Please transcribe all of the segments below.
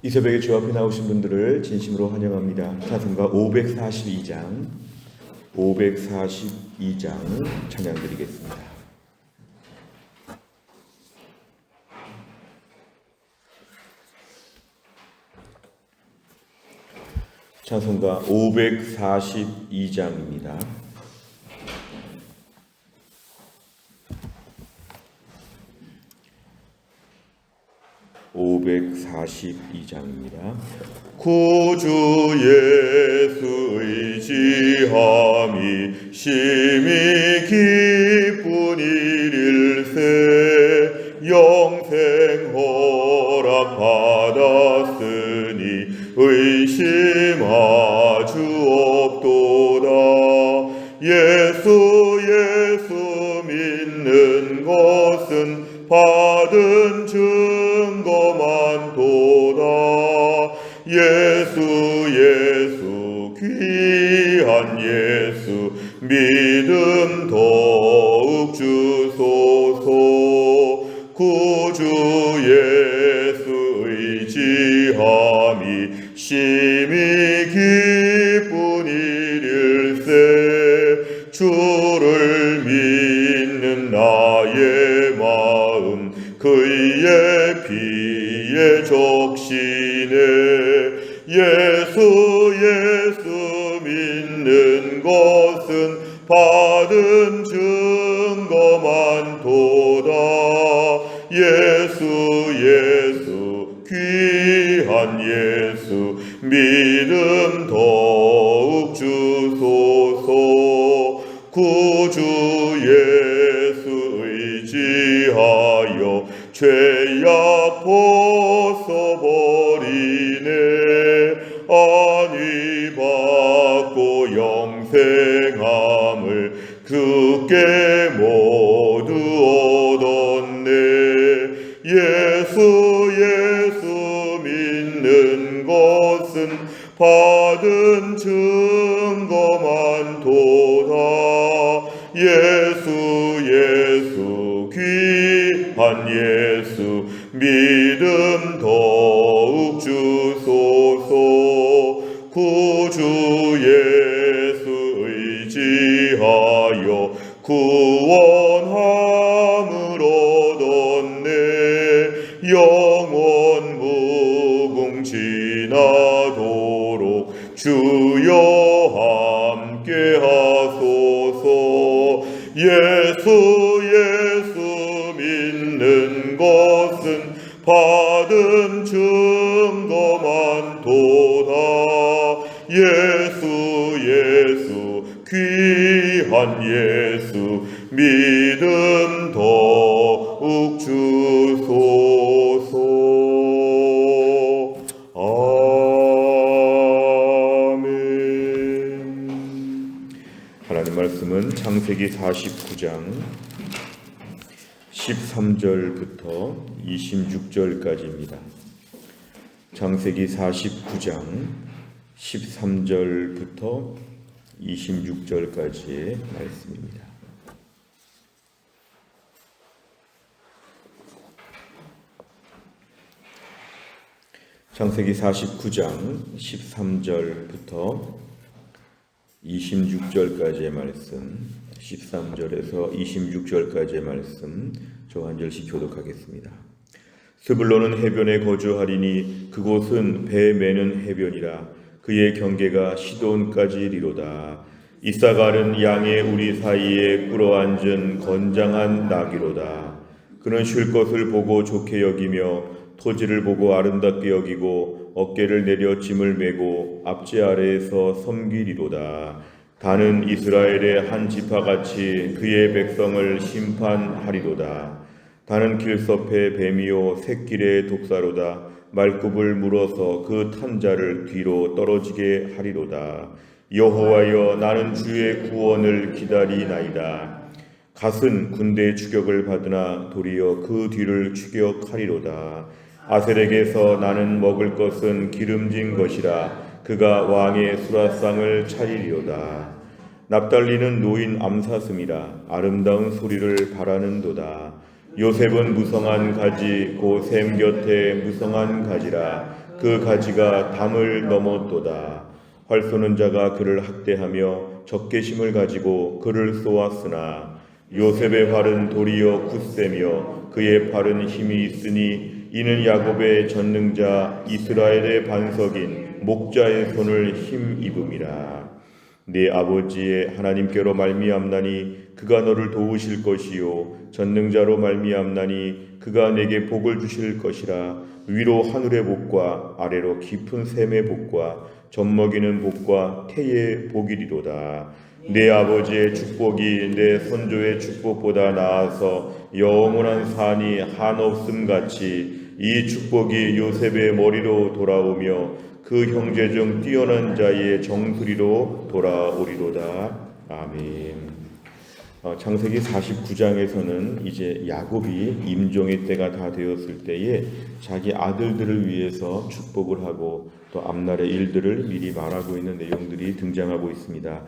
이 새벽에 주 앞에 나오신 분들을 진심으로 환영합니다. 찬송가 542장 찬양 드리겠습니다. 찬송가 542장입니다. 구주 예수 의지함이 심히 기쁜 일일세. 영생 허락 받았으니 의심하주 없도다. 예수 믿는 것은 받은 증거만 도다. 예수 귀한 예수 믿음 더욱 주소서. 구주 예수 의지함이 심히 기쁜 일일세. 주를 믿는 나의 마음 그의 피에 적시네. 예수 믿는 것은 받은 증거만 도다. 예수 귀한 예수 믿음 더욱 주소서. 구주 예수 의지하여 죄악 벗어버리네. 안위 받고 영생함을 그께 모두 얻었네. 예수 믿는 것은 받은 증거만 도다. 예수 귀한 예수 믿음 더욱 주소서. 구주 예수 의지하여 구원함을 얻었네. 영원 무궁지나도록 주여 함께 하소서. 예수 믿는 것은 받은 증거만 도다. 예수 귀한 예수 믿음 더욱 주소서. 아멘. 하나님 말씀은 창세기 49장 13절부터 26절까지입니다. 창세기 49장 13절부터 26절까지의 말씀입니다. 창세기 49장 13절부터 26절까지의 말씀, 13절에서 26절까지의 말씀 저 한 절씩 교독하겠습니다. 스불론은 해변에 거주하리니 그곳은 배 매는 해변이라. 그의 경계가 시돈까지리로다. 이사갈은 양의 우리 사이에 꿇어앉은 건장한 나귀로다. 그는 쉴 것을 보고 좋게 여기며 토지를 보고 아름답게 여기고 어깨를 내려 짐을 메고 앞지 아래에서 섬기리로다. 다는 이스라엘의 한 지파같이 그의 백성을 심판하리로다. 다는 길섭의 뱀이요 샛길의 독사로다. 말굽을 물어서 그 탄자를 뒤로 떨어지게 하리로다. 여호와여, 나는 주의 구원을 기다리나이다. 갓은 군대의 추격을 받으나 도리어 그 뒤를 추격하리로다. 아셀에게서 나는 먹을 것은 기름진 것이라. 그가 왕의 수라상을 차리리로다. 납달리는 노인 암사슴이라. 아름다운 소리를 바라는도다. 요셉은 무성한 가지 곧 샘 곁에 무성한 가지라. 그 가지가 담을 넘었도다. 활 쏘는 자가 그를 학대하며 적개심을 가지고 그를 쏘았으나 요셉의 활은 도리어 굳세며 그의 팔은 힘이 있으니 이는 야곱의 전능자 이스라엘의 반석인 목자의 손을 힘입음이라. 네 아버지의 하나님께로 말미암나니 그가 너를 도우실 것이요 전능자로 말미암나니 그가 내게 복을 주실 것이라. 위로 하늘의 복과 아래로 깊은 샘의 복과 젖먹이는 복과 태의 복이리로다. 내 아버지의 축복이 내 선조의 축복보다 나아서 영원한 산이 한없음 같이 이 축복이 요셉의 머리로 돌아오며 그 형제 중 뛰어난 자의 정수리로 돌아오리로다. 아멘. 창세기 49장에서는 이제 야곱이 임종의 때가 다 되었을 때에 자기 아들들을 위해서 축복을 하고 또 앞날의 일들을 미리 말하고 있는 내용들이 등장하고 있습니다.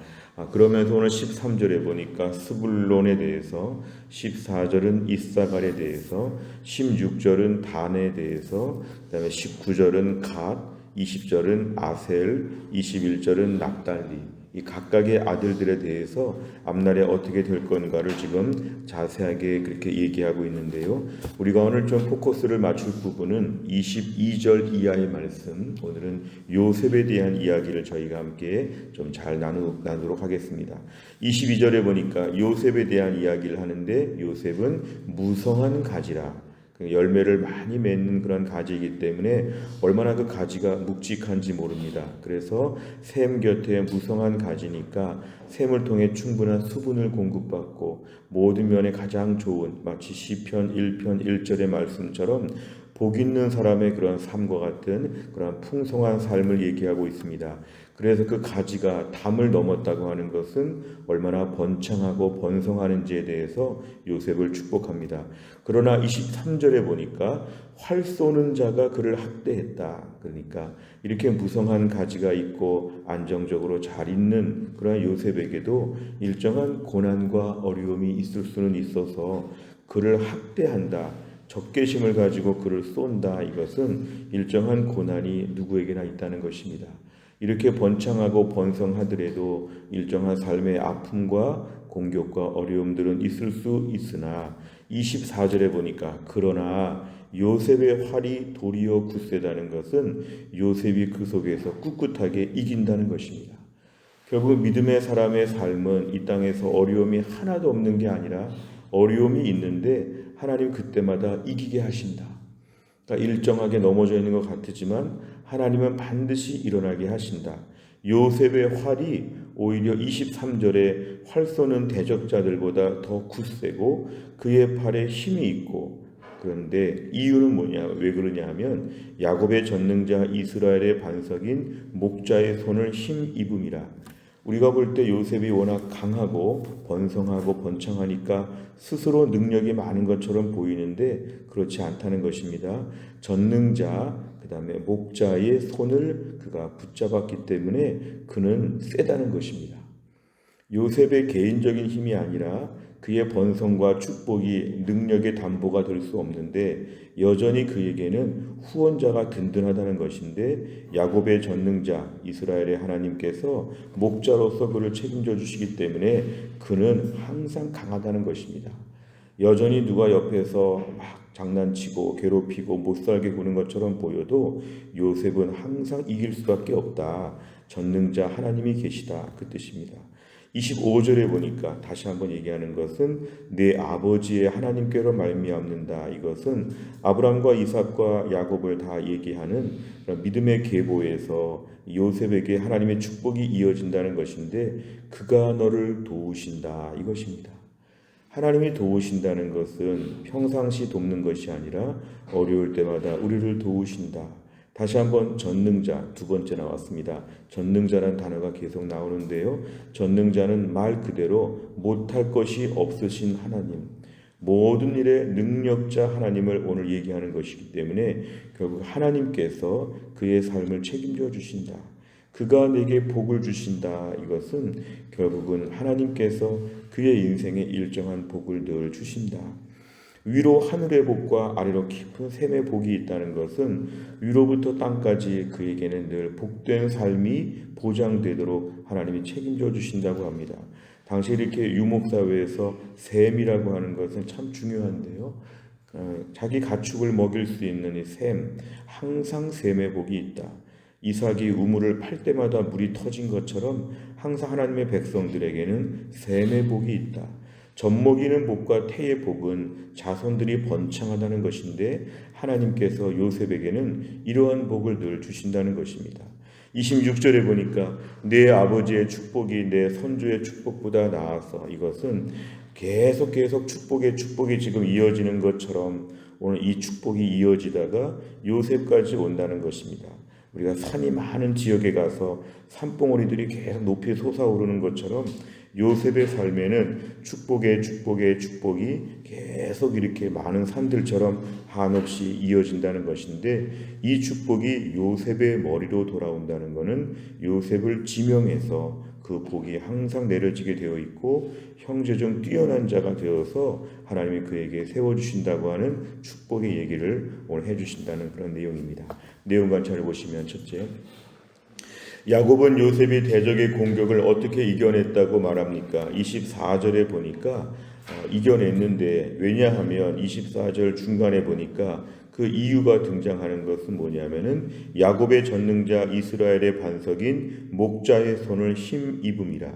그러면서 오늘 13절에 보니까 스불론에 대해서, 14절은 이사갈에 대해서, 16절은 단에 대해서, 그 다음에 19절은 갓, 20절은 아셀, 21절은 납달리, 이 각각의 아들들에 대해서 앞날에 어떻게 될 건가를 지금 자세하게 그렇게 얘기하고 있는데요. 우리가 오늘 좀 포커스를 맞출 부분은 22절 이하의 말씀, 오늘은 요셉에 대한 이야기를 저희가 함께 좀 잘 나누도록 하겠습니다. 22절에 보니까 요셉에 대한 이야기를 하는데 요셉은 무성한 가지라. 열매를 많이 맺는 그런 가지이기 때문에 얼마나 그 가지가 묵직한지 모릅니다. 그래서 샘 곁에 무성한 가지니까 샘을 통해 충분한 수분을 공급받고 모든 면에 가장 좋은, 마치 시편 1편 1절의 말씀처럼 복 있는 사람의 그런 삶과 같은 그런 풍성한 삶을 얘기하고 있습니다. 그래서 그 가지가 담을 넘었다고 하는 것은 얼마나 번창하고 번성하는지에 대해서 요셉을 축복합니다. 그러나 23절에 보니까 활 쏘는 자가 그를 학대했다. 그러니까 이렇게 무성한 가지가 있고 안정적으로 잘 있는 그런 요셉에게도 일정한 고난과 어려움이 있을 수는 있어서 그를 학대한다. 적개심을 가지고 그를 쏜다. 이것은 일정한 고난이 누구에게나 있다는 것입니다. 이렇게 번창하고 번성하더라도 일정한 삶의 아픔과 공격과 어려움들은 있을 수 있으나 24절에 보니까 그러나 요셉의 활이 도리어 굳세다는 것은 요셉이 그 속에서 꿋꿋하게 이긴다는 것입니다. 결국 믿음의 사람의 삶은 이 땅에서 어려움이 하나도 없는 게 아니라 어려움이 있는데 하나님 그때마다 이기게 하신다. 그러니까 일정하게 넘어져 있는 것 같지만 하나님은 반드시 일어나게 하신다. 요셉의 활이 오히려 23절에 활 쏘는 대적자들보다 더 굳세고 그의 팔에 힘이 있고, 그런데 이유는 뭐냐? 왜 그러냐 하면 야곱의 전능자 이스라엘의 반석인 목자의 손을 힘입음이라. 우리가 볼 때 요셉이 워낙 강하고 번성하고 번창하니까 스스로 능력이 많은 것처럼 보이는데 그렇지 않다는 것입니다. 전능자, 그 다음에 목자의 손을 그가 붙잡았기 때문에 그는 세다는 것입니다. 요셉의 개인적인 힘이 아니라 그의 번성과 축복이 능력의 담보가 될 수 없는데 여전히 그에게는 후원자가 든든하다는 것인데 야곱의 전능자 이스라엘의 하나님께서 목자로서 그를 책임져 주시기 때문에 그는 항상 강하다는 것입니다. 여전히 누가 옆에서 막 장난치고 괴롭히고 못살게 구는 것처럼 보여도 요셉은 항상 이길 수밖에 없다. 전능자 하나님이 계시다. 그 뜻입니다. 25절에 보니까 다시 한번 얘기하는 것은 내 아버지의 하나님께로 말미암는다. 이것은 아브람과 이삭과 야곱을 다 얘기하는 믿음의 계보에서 요셉에게 하나님의 축복이 이어진다는 것인데 그가 너를 도우신다. 이것입니다. 하나님이 도우신다는 것은 평상시 돕는 것이 아니라 어려울 때마다 우리를 도우신다. 다시 한번 전능자, 두 번째 나왔습니다. 전능자라는 단어가 계속 나오는데요. 전능자는 말 그대로 못할 것이 없으신 하나님, 모든 일의 능력자 하나님을 오늘 얘기하는 것이기 때문에 결국 하나님께서 그의 삶을 책임져 주신다. 그가 내게 복을 주신다. 이것은 결국은 하나님께서 그의 인생에 일정한 복을 늘 주신다. 위로 하늘의 복과 아래로 깊은 샘의 복이 있다는 것은 위로부터 땅까지 그에게는 늘 복된 삶이 보장되도록 하나님이 책임져 주신다고 합니다. 당시 이렇게 유목사회에서 샘이라고 하는 것은 참 중요한데요. 자기 가축을 먹일 수 있는 이 샘, 항상 샘의 복이 있다. 이삭이 우물을 팔 때마다 물이 터진 것처럼 항상 하나님의 백성들에게는 샘의 복이 있다. 젖먹이는 복과 태의 복은 자손들이 번창하다는 것인데 하나님께서 요셉에게는 이러한 복을 늘 주신다는 것입니다. 26절에 보니까 내 아버지의 축복이 내 선조의 축복보다 나아서, 이것은 계속 축복이 지금 이어지는 것처럼 오늘 이 축복이 이어지다가 요셉까지 온다는 것입니다. 우리가 산이 많은 지역에 가서 산봉우리들이 계속 높이 솟아오르는 것처럼 요셉의 삶에는 축복이 계속 이렇게 많은 산들처럼 한없이 이어진다는 것인데, 이 축복이 요셉의 머리로 돌아온다는 것은 요셉을 지명해서 그 복이 항상 내려지게 되어 있고 형제 중 뛰어난 자가 되어서 하나님이 그에게 세워주신다고 하는 축복의 얘기를 오늘 해주신다는 그런 내용입니다. 내용 관찰을 보시면, 첫째, 야곱은 요셉이 대적의 공격을 어떻게 이겨냈다고 말합니까? 24절에 보니까 이겨냈는데, 왜냐하면 24절 중간에 보니까 그 이유가 등장하는 것은 뭐냐면은 야곱의 전능자 이스라엘의 반석인 목자의 손을 힘입음이라.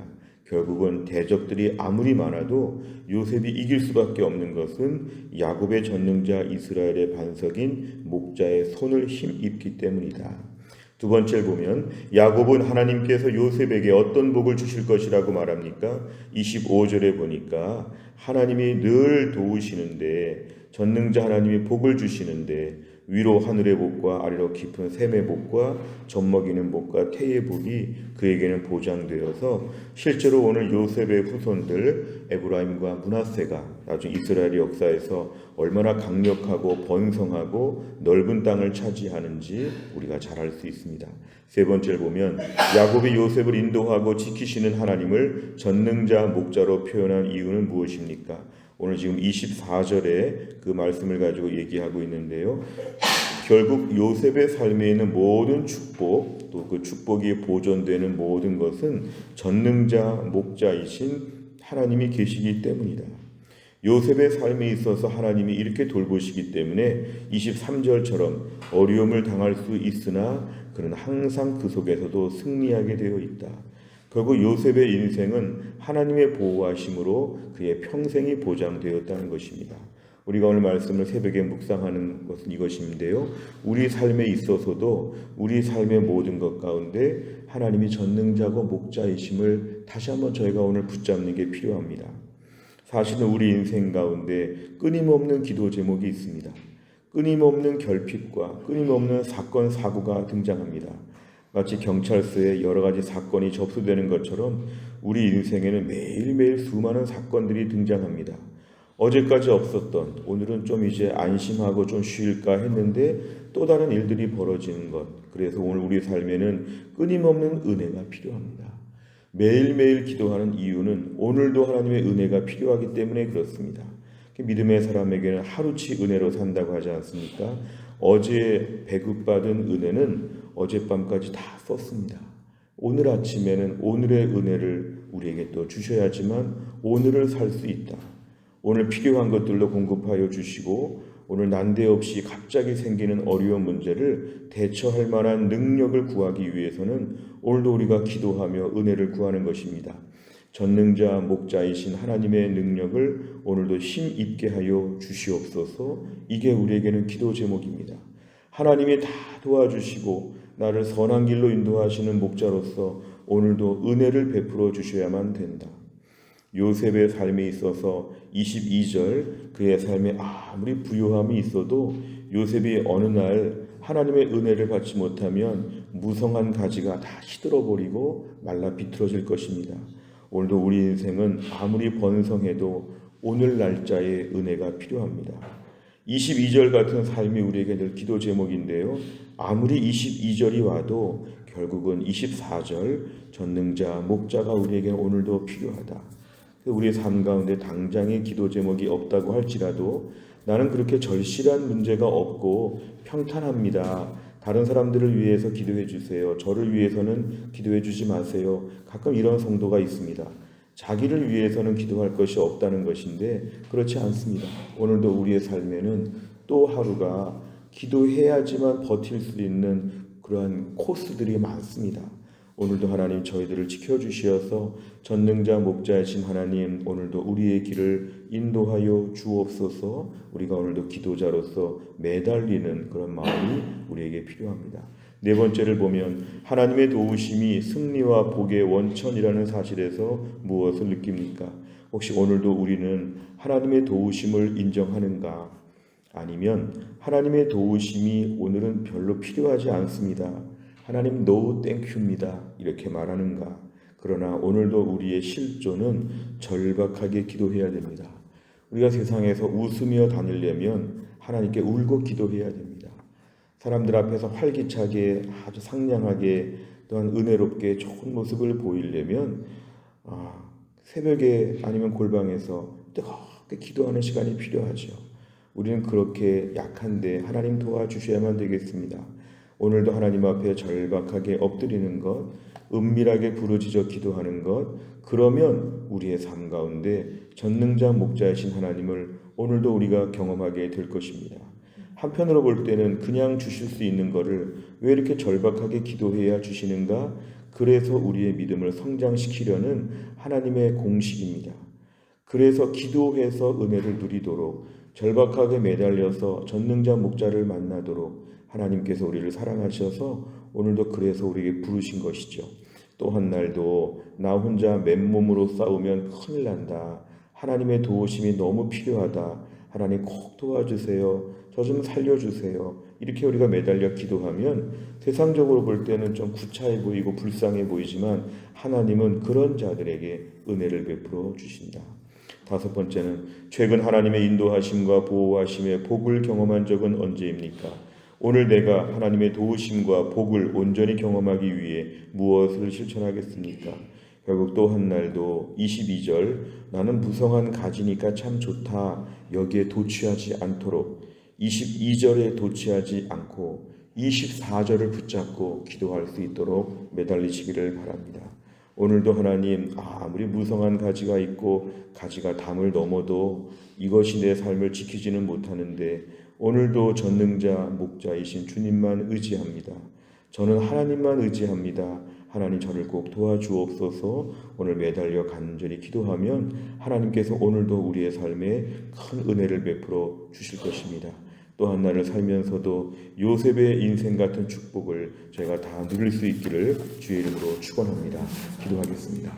결국은 대적들이 아무리 많아도 요셉이 이길 수밖에 없는 것은 야곱의 전능자 이스라엘의 반석인 목자의 손을 힘입기 때문이다. 두 번째를 보면 야곱은 하나님께서 요셉에게 어떤 복을 주실 것이라고 말합니까? 25절에 보니까 하나님이 늘 도우시는데, 전능자 하나님이 복을 주시는데 위로 하늘의 복과 아래로 깊은 샘의 복과 젖먹이는 복과 태의 복이 그에게는 보장되어서 실제로 오늘 요셉의 후손들 에브라임과 므낫세가 나중 이스라엘의 역사에서 얼마나 강력하고 번성하고 넓은 땅을 차지하는지 우리가 잘 알 수 있습니다. 세 번째를 보면 야곱이 요셉을 인도하고 지키시는 하나님을 전능자 목자로 표현한 이유는 무엇입니까? 오늘 지금 24절에 그 말씀을 가지고 얘기하고 있는데요. 결국 요셉의 삶에 있는 모든 축복, 또 그 축복이 보존되는 모든 것은 전능자 목자이신 하나님이 계시기 때문이다. 요셉의 삶에 있어서 하나님이 이렇게 돌보시기 때문에 23절처럼 어려움을 당할 수 있으나 그는 항상 그 속에서도 승리하게 되어 있다. 결국 요셉의 인생은 하나님의 보호하심으로 그의 평생이 보장되었다는 것입니다. 우리가 오늘 말씀을 새벽에 묵상하는 것은 이것인데요. 우리 삶에 있어서도 우리 삶의 모든 것 가운데 하나님이 전능자고 목자이심을 다시 한번 저희가 오늘 붙잡는 게 필요합니다. 사실은 우리 인생 가운데 끊임없는 기도 제목이 있습니다. 끊임없는 결핍과 끊임없는 사건, 사고가 등장합니다. 마치 경찰서에 여러 가지 사건이 접수되는 것처럼 우리 인생에는 매일매일 수많은 사건들이 등장합니다. 어제까지 없었던, 오늘은 좀 이제 안심하고 좀 쉴까 했는데 또 다른 일들이 벌어지는 것. 그래서 오늘 우리 삶에는 끊임없는 은혜가 필요합니다. 매일매일 기도하는 이유는 오늘도 하나님의 은혜가 필요하기 때문에 그렇습니다. 믿음의 사람에게는 하루치 은혜로 산다고 하지 않습니까? 어제 배급받은 은혜는 어젯밤까지 다 썼습니다. 오늘 아침에는 오늘의 은혜를 우리에게 또 주셔야지만 오늘을 살 수 있다. 오늘 필요한 것들로 공급하여 주시고 오늘 난데없이 갑자기 생기는 어려운 문제를 대처할 만한 능력을 구하기 위해서는 오늘도 우리가 기도하며 은혜를 구하는 것입니다. 전능자 목자이신 하나님의 능력을 오늘도 힘있게 하여 주시옵소서. 이게 우리에게는 기도 제목입니다. 하나님이 다 도와주시고 나를 선한 길로 인도하시는 목자로서 오늘도 은혜를 베풀어 주셔야만 된다. 요셉의 삶에 있어서 22절 그의 삶에 아무리 부유함이 있어도 요셉이 어느 날 하나님의 은혜를 받지 못하면 무성한 가지가 다 시들어버리고 말라 비틀어질 것입니다. 오늘도 우리 인생은 아무리 번성해도 오늘 날짜의 은혜가 필요합니다. 22절 같은 삶이 우리에게 늘 기도 제목인데요. 아무리 22절이 와도 결국은 24절 전능자 목자가 우리에게 오늘도 필요하다. 우리의 삶 가운데 당장의 기도 제목이 없다고 할지라도 나는 그렇게 절실한 문제가 없고 평탄합니다. 다른 사람들을 위해서 기도해 주세요. 저를 위해서는 기도해 주지 마세요. 가끔 이런 성도가 있습니다. 자기를 위해서는 기도할 것이 없다는 것인데 그렇지 않습니다. 오늘도 우리의 삶에는 또 하루가 기도해야지만 버틸 수 있는 그러한 코스들이 많습니다. 오늘도 하나님 저희들을 지켜주시어서 전능자 목자이신 하나님, 오늘도 우리의 길을 인도하여 주옵소서. 우리가 오늘도 기도자로서 매달리는 그런 마음이 우리에게 필요합니다. 네 번째를 보면 하나님의 도우심이 승리와 복의 원천이라는 사실에서 무엇을 느낍니까? 혹시 오늘도 우리는 하나님의 도우심을 인정하는가? 아니면 하나님의 도우심이 오늘은 별로 필요하지 않습니다. 하나님 no 땡큐입니다. 이렇게 말하는가? 그러나 오늘도 우리의 실존은 절박하게 기도해야 됩니다. 우리가 세상에서 웃으며 다니려면 하나님께 울고 기도해야 됩니다. 사람들 앞에서 활기차게 아주 상냥하게 또한 은혜롭게 좋은 모습을 보이려면 새벽에 아니면 골방에서 뜨겁게 기도하는 시간이 필요하죠. 우리는 그렇게 약한데 하나님 도와주셔야만 되겠습니다. 오늘도 하나님 앞에 절박하게 엎드리는 것, 은밀하게 부르짖어 기도하는 것, 그러면 우리의 삶 가운데 전능자 목자이신 하나님을 오늘도 우리가 경험하게 될 것입니다. 한편으로 볼 때는 그냥 주실 수 있는 것을 왜 이렇게 절박하게 기도해야 주시는가? 그래서 우리의 믿음을 성장시키려는 하나님의 공식입니다. 그래서 기도해서 은혜를 누리도록 절박하게 매달려서 전능자 목자를 만나도록 하나님께서 우리를 사랑하셔서 오늘도 그래서 우리에게 부르신 것이죠. 또 한 날도 나 혼자 맨몸으로 싸우면 큰일 난다. 하나님의 도우심이 너무 필요하다. 하나님 꼭 도와주세요. 저 좀 살려주세요. 이렇게 우리가 매달려 기도하면 세상적으로 볼 때는 좀 구차해 보이고 불쌍해 보이지만 하나님은 그런 자들에게 은혜를 베풀어 주신다. 다섯 번째는 최근 하나님의 인도하심과 보호하심의 복을 경험한 적은 언제입니까? 오늘 내가 하나님의 도우심과 복을 온전히 경험하기 위해 무엇을 실천하겠습니까? 결국 또 한 날도 22절 나는 무성한 가지니까 참 좋다. 여기에 도취하지 않도록 22절에 도취하지 않고 24절을 붙잡고 기도할 수 있도록 매달리시기를 바랍니다. 오늘도 하나님 아무리 무성한 가지가 있고 가지가 담을 넘어도 이것이 내 삶을 지키지는 못하는데 오늘도 전능자 목자이신 주님만 의지합니다. 저는 하나님만 의지합니다. 하나님 저를 꼭 도와주옵소서. 오늘 매달려 간절히 기도하면 하나님께서 오늘도 우리의 삶에 큰 은혜를 베풀어 주실 것입니다. 또 한 날을 살면서도 요셉의 인생 같은 축복을 저희가 다 누릴 수 있기를 주의 이름으로 축원합니다. 기도하겠습니다.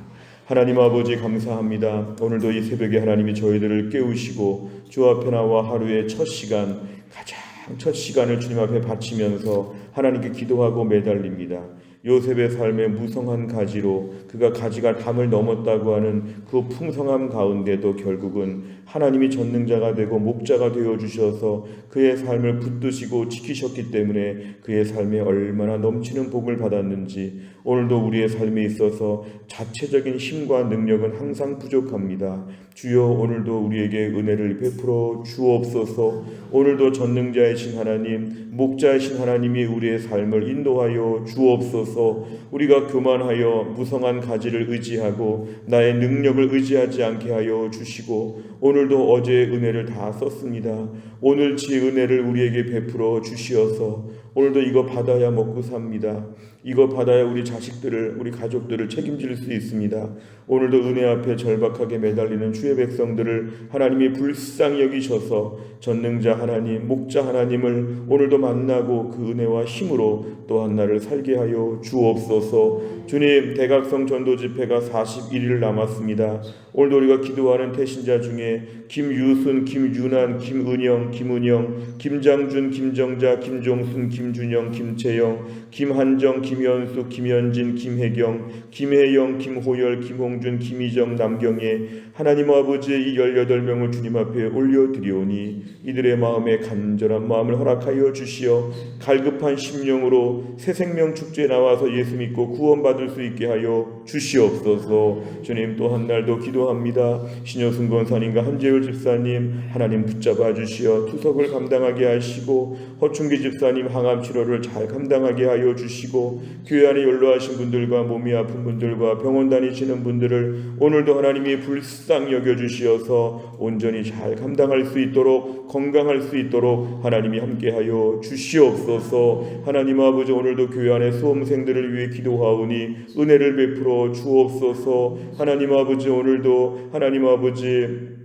하나님 아버지 감사합니다. 오늘도 이 새벽에 하나님이 저희들을 깨우시고 주 앞에 나와 하루의 첫 시간, 가장 첫 시간을 주님 앞에 바치면서 하나님께 기도하고 매달립니다. 요셉의 삶의 무성한 가지로 그가 가지가 담을 넘었다고 하는 그 풍성함 가운데도 결국은 하나님이 전능자가 되고 목자가 되어주셔서 그의 삶을 붙드시고 지키셨기 때문에 그의 삶에 얼마나 넘치는 복을 받았는지 오늘도 우리의 삶에 있어서 자체적인 힘과 능력은 항상 부족합니다. 주여 오늘도 우리에게 은혜를 베풀어 주옵소서. 오늘도 전능자이신 하나님, 목자이신 하나님이 우리의 삶을 인도하여 주옵소서. 우리가 교만하여 무성한 가지를 의지하고 나의 능력을 의지하지 않게 하여 주시고 오늘도 어제의 은혜를 다 썼습니다. 오늘치 은혜를 우리에게 베풀어 주시어서 오늘도 이거 받아야 먹고 삽니다. 이거 받아야 우리 자식들을 우리 가족들을 책임질 수 있습니다. 오늘도 은혜 앞에 절박하게 매달리는 주의 백성들을 하나님이 불쌍히 여기셔서 전능자 하나님, 목자 하나님을 오늘도 만나고 그 은혜와 힘으로 또 한 날을 살게 하여 주옵소서. 주님, 대각성 전도 집회가 41일 남았습니다. 오늘도 우리가 기도하는 태신자 중에 김유순, 김윤한, 김은영, 김은영, 김장준, 김정자, 김종순, 김준영, 김채영, 김한정, 김현숙, 김현진, 김혜경, 김혜영, 김호열, 김홍준, 김희정, 남경애 하나님 아버지의 이 18명을 주님 앞에 올려드리오니 이들의 마음에 간절한 마음을 허락하여 주시어 갈급한 심령으로 새 생명 축제에 나와서 예수 믿고 구원받을 수 있게 하여 주시옵소서. 주님, 또 한 날도 기도합니다. 신효순 권사님과 한재율 집사님 하나님 붙잡아 주시어 투석을 감당하게 하시고, 허충기 집사님 항암 치료를 잘 감당하게 하여 주시고, 교회 안에 연로하신 분들과 몸이 아픈 분들과 병원 다니시는 분들을 오늘도 하나님이 불쌍히 여겨 주시어서 온전히 잘 감당할 수 있도록, 건강할 수 있도록 하나님이 함께하여 주시옵소서. 하나님 아버지, 오늘도 교회 안에 수험생들을 위해 기도하오니 은혜를 베풀어 주옵소서. 하나님 아버지, 오늘도 하나님 아버지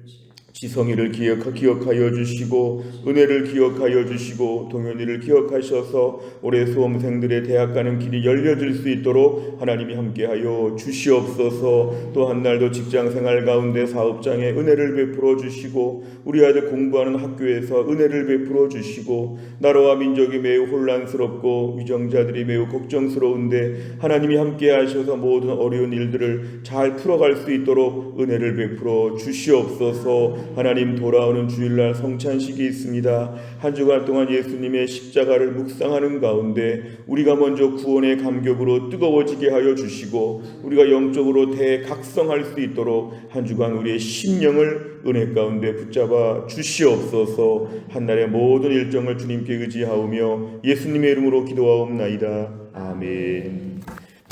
지성이를 기억하여 주시고, 은혜를 기억하여 주시고, 동현이를 기억하셔서 올해 수험생들의 대학 가는 길이 열려질 수 있도록 하나님이 함께하여 주시옵소서. 또 한 날도 직장생활 가운데 사업장에 은혜를 베풀어 주시고, 우리 아들 공부하는 학교에서 은혜를 베풀어 주시고, 나라와 민족이 매우 혼란스럽고 위정자들이 매우 걱정스러운데 하나님이 함께하셔서 모든 어려운 일들을 잘 풀어갈 수 있도록 은혜를 베풀어 주시옵소서. 하나님, 돌아오는 주일날 성찬식이 있습니다. 한 주간 동안 예수님의 십자가를 묵상하는 가운데 우리가 먼저 구원의 감격으로 뜨거워지게 하여 주시고, 우리가 영적으로 대각성할 수 있도록 한 주간 우리의 심령을 은혜 가운데 붙잡아 주시옵소서. 한날의 모든 일정을 주님께 의지하오며 예수님의 이름으로 기도하옵나이다. 아멘.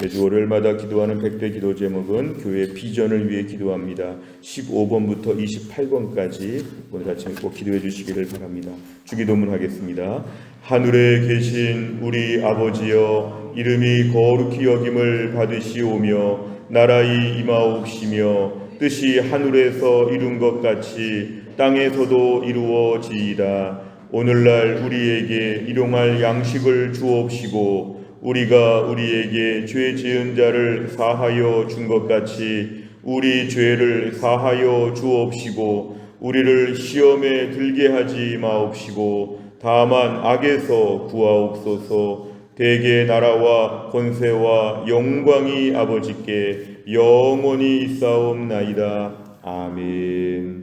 매주 월요일마다 기도하는 100대 기도 제목은 교회 비전을 위해 기도합니다. 15번부터 28번까지 오늘 같이 꼭 기도해 주시기를 바랍니다. 주기도문 하겠습니다. 하늘에 계신 우리 아버지여, 이름이 거룩히 여김을 받으시오며 나라의 임하옵시며 뜻이 하늘에서 이룬 것 같이 땅에서도 이루어지이다. 오늘날 우리에게 일용할 양식을 주옵시고, 우리가 우리에게 죄 지은 자를 사하여 준 것 같이 우리 죄를 사하여 주옵시고, 우리를 시험에 들게 하지 마옵시고 다만 악에서 구하옵소서. 대개 나라와 권세와 영광이 아버지께 영원히 있사옵나이다. 아멘.